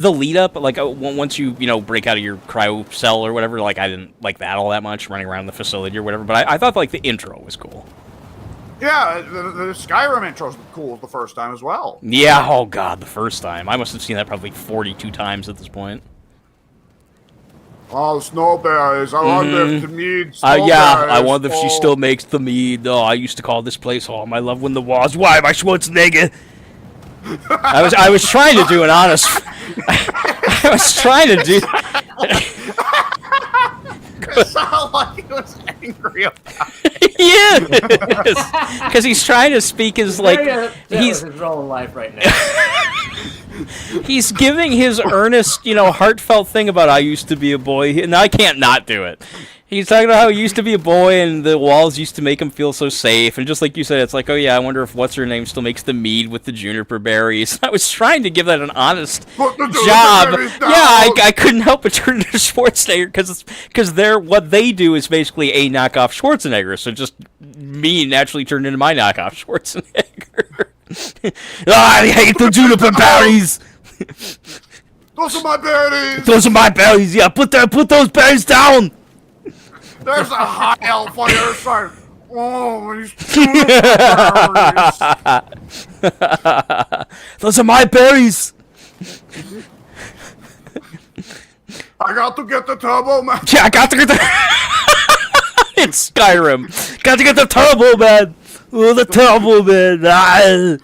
the lead up, like once you break out of your cryo cell or whatever, like I didn't like that all that much, running around the facility or whatever. But I thought like the intro was cool. Yeah, the Skyrim intros were cool the first time as well. Yeah, oh god, the first time. I must have seen that probably 42 times at this point. Oh, snowberries. I wonder if the mead yeah, I wonder if she still makes the mead. Oh, I used to call this place home. I love when the walls. Why am I Schwarzenegger? I was trying to do an honest... I was trying to do... It sounded like he was angry about it. Yeah, because he's trying to speak his like he's his role in life right now. He's giving his earnest, heartfelt thing about I used to be a boy, and I can't not do it. He's talking about how he used to be a boy, and the walls used to make him feel so safe. And just like you said, it's like, oh yeah, I wonder if what's her name still makes the mead with the juniper berries. I was trying to give that an honest job. Yeah, I couldn't help but turn to Schwarzenegger because what they do is basically a knockoff Schwarzenegger. So just me naturally turned into my knockoff Schwarzenegger. I hate the juniper berries. Those are my berries. Those are my berries. Yeah, put those berries down. There's a high elf on your side. Oh, he's those are my berries. I got to get the turbo man. Yeah, I got to get the. It's Skyrim. Got to get the turbo man. Oh, the turbo man.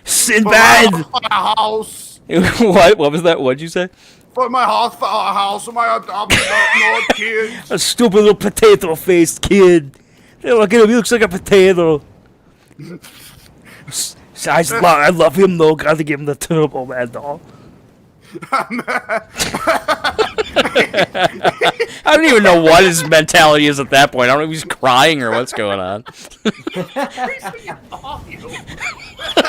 Sinbad. My house. What? What was that? What'd you say? For my house, for my adopted North kids. A stupid little potato-faced kid. Look at him, he looks like a potato. I love him though. Gotta give him the Turbo Man doll. I don't even know what his mentality is at that point. I don't know if he's crying or what's going on.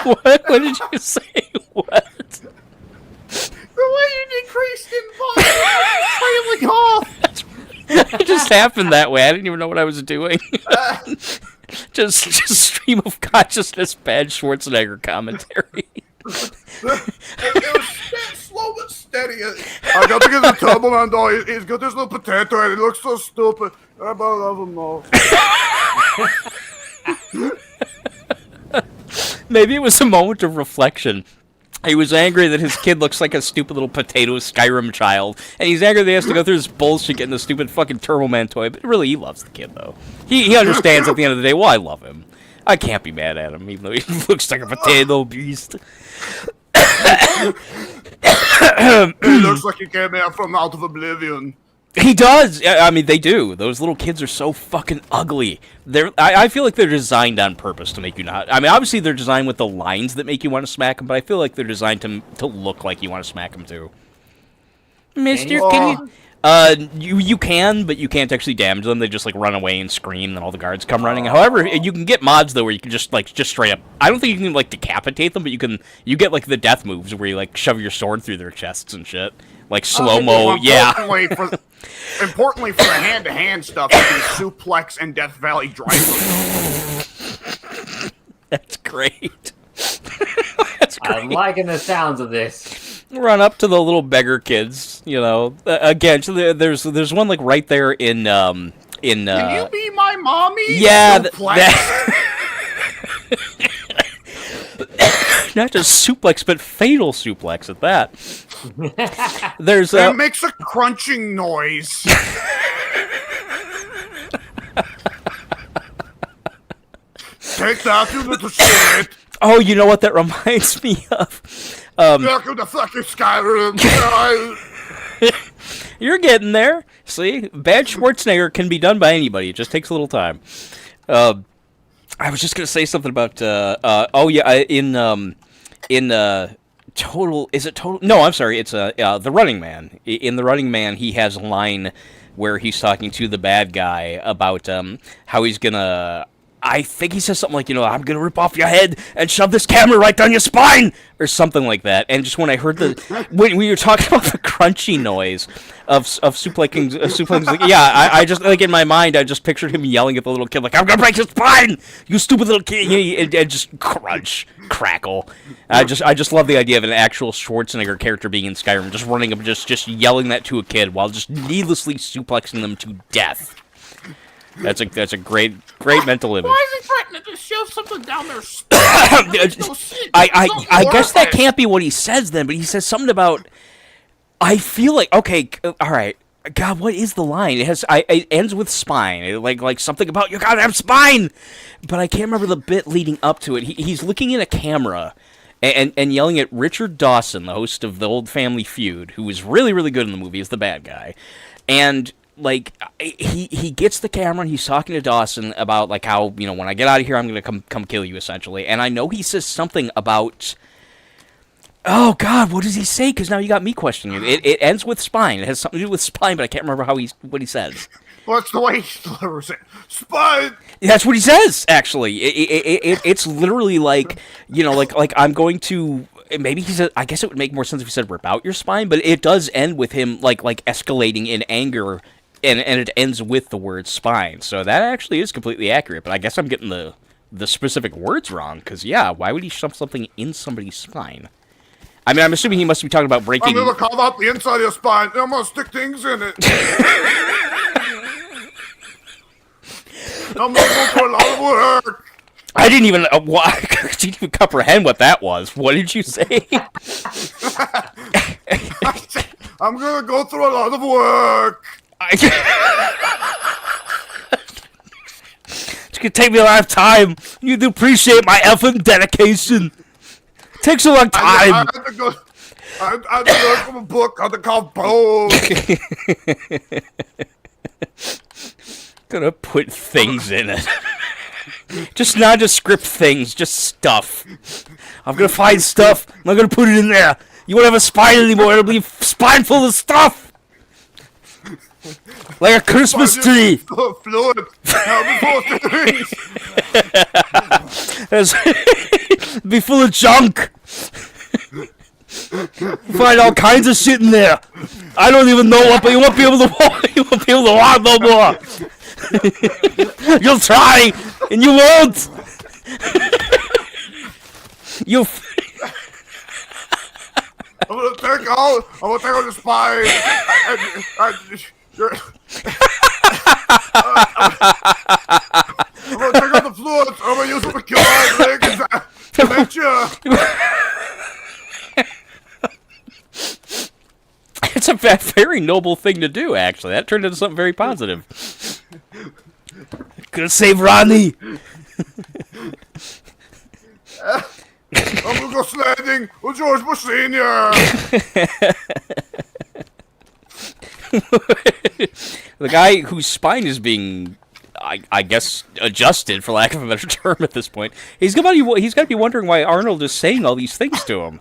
What did you say? What? The way you decreased in volume, trailing off. It just happened that way. I didn't even know what I was doing. just stream of consciousness, bad Schwarzenegger commentary. It was slow but steady. I got to get the turbo man doll. He's got this little potato and he looks so stupid. I love him though. Maybe it was a moment of reflection. He was angry that his kid looks like a stupid little potato Skyrim child, and he's angry that he has to go through this bullshit getting the stupid fucking Turbo Man toy, but really, he loves the kid, though. He understands at the end of the day, well, I love him. I can't be mad at him, even though he looks like a potato beast. He looks like he came out of oblivion. He does. I mean, they do. Those little kids are so fucking ugly. I feel like they're designed on purpose to make you not. I mean, obviously they're designed with the lines that make you want to smack them, but I feel like they're designed to look like you want to smack them too. Mister, can you? You can, but you can't actually damage them. They just like run away and scream, and then all the guards come running. However, you can get mods though where you can just straight up. I don't think you can like decapitate them, but you get like the death moves where you like shove your sword through their chests and shit. Like slow-mo, yeah. Importantly for the hand-to-hand stuff, you can suplex and Death Valley driver. That's great. That's great. I'm liking the sounds of this. Run up to the little beggar kids, again, so there's one like right there in Can you be my mommy? Yeah, not just suplex, but fatal suplex at that. It makes a crunching noise. Take that, you little shit. Oh, you know what that reminds me of? Welcome to fucking Skyrim. You're getting there. See, bad Schwarzenegger can be done by anybody. It just takes a little time. I was just gonna say something about. Total. Is it Total? No, I'm sorry. It's The Running Man. In The Running Man, he has a line where he's talking to the bad guy about how he's gonna I think he says something like, I'm gonna rip off your head and shove this camera right down your spine, or something like that. And just when I heard when we were talking about the crunchy noise of suplexing, like, yeah, I just like in my mind I just pictured him yelling at the little kid like, I'm gonna break your spine, you stupid little kid, and just crunch, crackle. I just love the idea of an actual Schwarzenegger character being in Skyrim, just running up, just yelling that to a kid while just needlessly suplexing them to death. That's a great mental image. Why is he threatening to shove something down their I guess that can't be what he says then, but he says something about. I feel like okay, all right. God, what is the line? It ends with spine, like something about your goddamn spine, but I can't remember the bit leading up to it. He's looking in a camera and yelling at Richard Dawson, the host of the old Family Feud, who is really really good in the movie, is the bad guy, and. Like he gets the camera and he's talking to Dawson about like how when I get out of here I'm gonna come kill you essentially, and I know he says something about oh god what does he say, because now you got me questioning it. It ends with spine, it has something to do with spine, but I can't remember what he says. What's the way he delivers it? Spine. That's what he says actually. It's literally like like I'm going to. Maybe he said. I guess it would make more sense if he said "rip out your spine," but it does end with him like escalating in anger, and it ends with the word spine. So that actually is completely accurate. But I guess I'm getting the specific words wrong. Because yeah, why would he shove something in somebody's spine? I mean, I'm assuming he must be talking about breaking. I'm gonna carve out the inside of your spine. And I'm gonna stick things in it. I'm gonna go for a lot of work. I didn't even didn't even comprehend what that was. What did you say? I'm gonna go through a lot of work. It's gonna take me a lot of time. You do appreciate my effort and dedication. It takes a long time. I had to learn from a book on the called Bones. Gonna put things in it. Just nondescript things, just stuff. I'm gonna find stuff, I'm not gonna put it in there. You won't have a spine anymore, it'll be a spine full of stuff! Like a Christmas tree! Fluid. Be full of junk! Find all kinds of shit in there! I don't even know what, but you won't be able to walk, you won't be able to walk no more! You'll try, and you won't. I'm gonna take all the spine. I'm gonna take all the fluids. I'm gonna use them to kill my legs. Dementia. It's a very noble thing to do, actually. That turned into something very positive. Gonna save Ronnie! I'm gonna go sledding with George Bush Sr. The guy whose spine is being, I guess, adjusted, for lack of a better term at this point, he's got to be wondering why Arnold is saying all these things to him.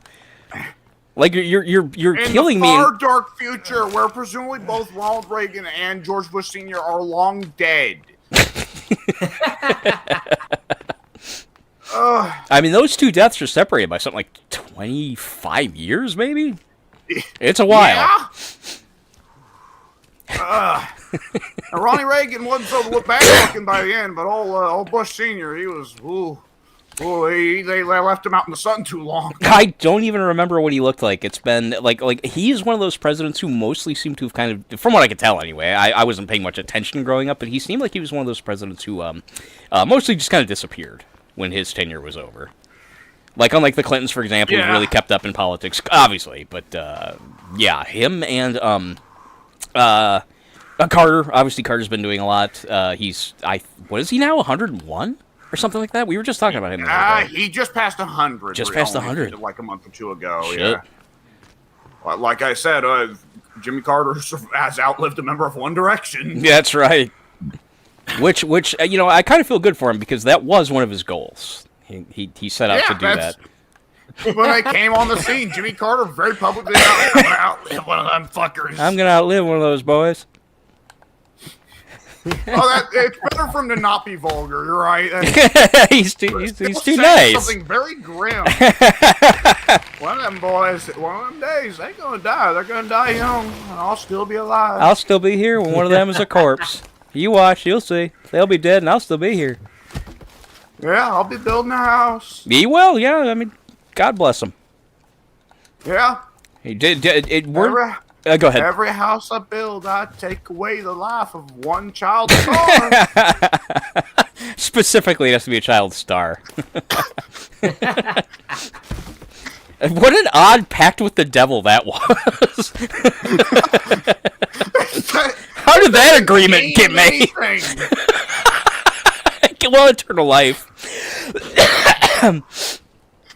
Like, you're killing me. In the far dark future, where presumably both Ronald Reagan and George Bush Sr. are long dead. I mean, those two deaths are separated by something like 25 years, maybe? It's a while. Yeah. Ronnie Reagan wasn't so bad looking by the end, but old Bush Sr., he was, they left him out in the sun too long. I don't even remember what he looked like. It's been, like he is one of those presidents who mostly seem to have kind of, from what I could tell anyway, I wasn't paying much attention growing up, but he seemed like he was one of those presidents who mostly just kind of disappeared when his tenure was over. Like, unlike the Clintons, for example, who really kept up in politics, obviously, but, yeah, him and, Carter, obviously Carter's been doing a lot. What is he now, 101? Or something like that? We were just talking about him the other day. He just passed 100. Just passed 100. Like a month or two ago, Shit. Yeah. Well, like I said, Jimmy Carter has outlived a member of One Direction. Yeah, that's right. Which I kind of feel good for him, because that was one of his goals. He set out to do that. When they came on the scene, Jimmy Carter very publicly I'm gonna outlive one of them fuckers. I'm gonna outlive one of those boys. It's better for him to not be vulgar. You're right. he's too Saying nice. Something very grim. One of them boys, one of them days, they gonna die. They're gonna die young, and I'll still be alive. I'll still be here when one of them is a corpse. You watch, you'll see. They'll be dead, and I'll still be here. Yeah, I'll be building a house. He will, yeah. I mean, God bless him. Yeah. He did. Go ahead. Every house I build, I take away the life of one child star. Specifically, it has to be a child star. What an odd pact with the devil that was. How did that agreement get made? Well, eternal life.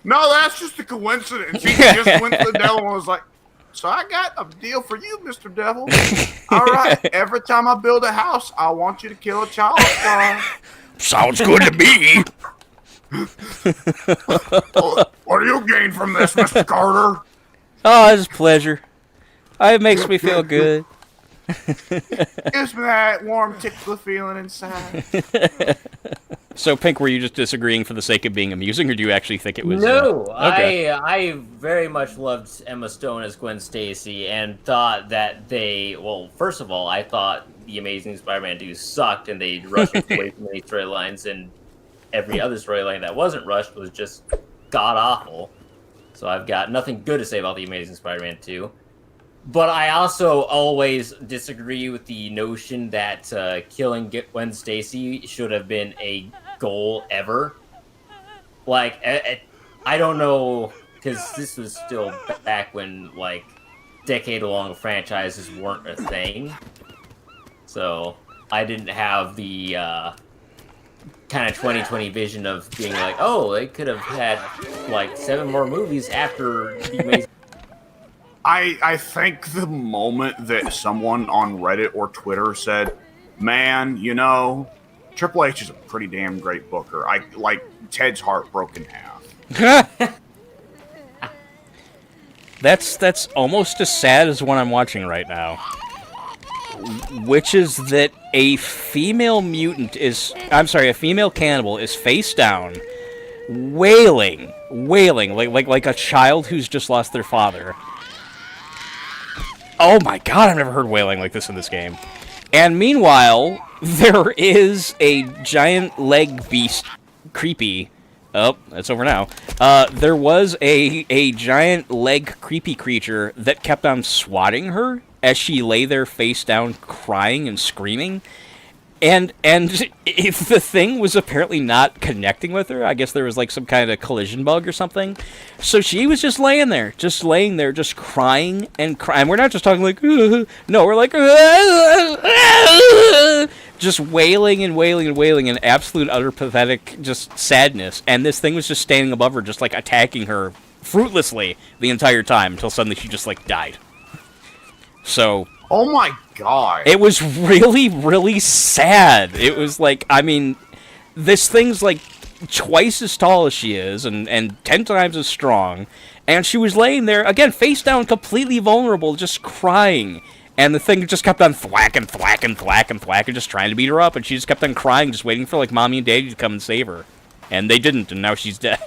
No, that's just a coincidence. He just went to the devil and was like, so I got a deal for you, Mr. Devil. All right, every time I build a house, I want you to kill a child star. Sounds good to me. What do you gain from this, Mr. Carter? Oh, it's a pleasure. It makes me feel good. Gives me that warm, tickly feeling inside. So, Pink, were you just disagreeing for the sake of being amusing, or do you actually think it was... No, okay. I very much loved Emma Stone as Gwen Stacy and thought that well, first of all, I thought The Amazing Spider-Man 2 sucked and they rushed away from many storylines, and every other storyline that wasn't rushed was just god-awful. So I've got nothing good to say about The Amazing Spider-Man 2. But I also always disagree with the notion that killing Gwen Stacy should have been a goal ever. Like, I don't know, because this was still back when, like, decade-long franchises weren't a thing. So I didn't have the kind of 2020 vision of being like, oh, they could have had, like, 7 more movies after The Amazing. I think the moment that someone on Reddit or Twitter said, man, you know, Triple H is a pretty damn great booker. Ted's heart broke in half. That's almost as sad as what I'm watching right now. Which is that a female cannibal is face down, wailing like a child who's just lost their father. Oh my god, I've never heard wailing like this in this game. And meanwhile, there is a giant leg beast creepy. Oh, that's over now. There was a giant leg creepy creature that kept on swatting her as she lay there face down crying and screaming. And if the thing was apparently not connecting with her, I guess there was like some kind of collision bug or something. So she was just laying there, just crying and crying. We're not just talking like, no, we're like, just wailing and wailing and wailing in absolute utter pathetic just sadness. And this thing was just standing above her, just like attacking her fruitlessly the entire time until suddenly she just like died. So... Oh my god. It was really, really sad. It was like, I mean, this thing's like twice as tall as she is and 10 times as strong. And she was laying there, again, face down, completely vulnerable, just crying. And the thing just kept on thwacking, just trying to beat her up. And she just kept on crying, just waiting for like mommy and daddy to come and save her. And they didn't, and now she's dead.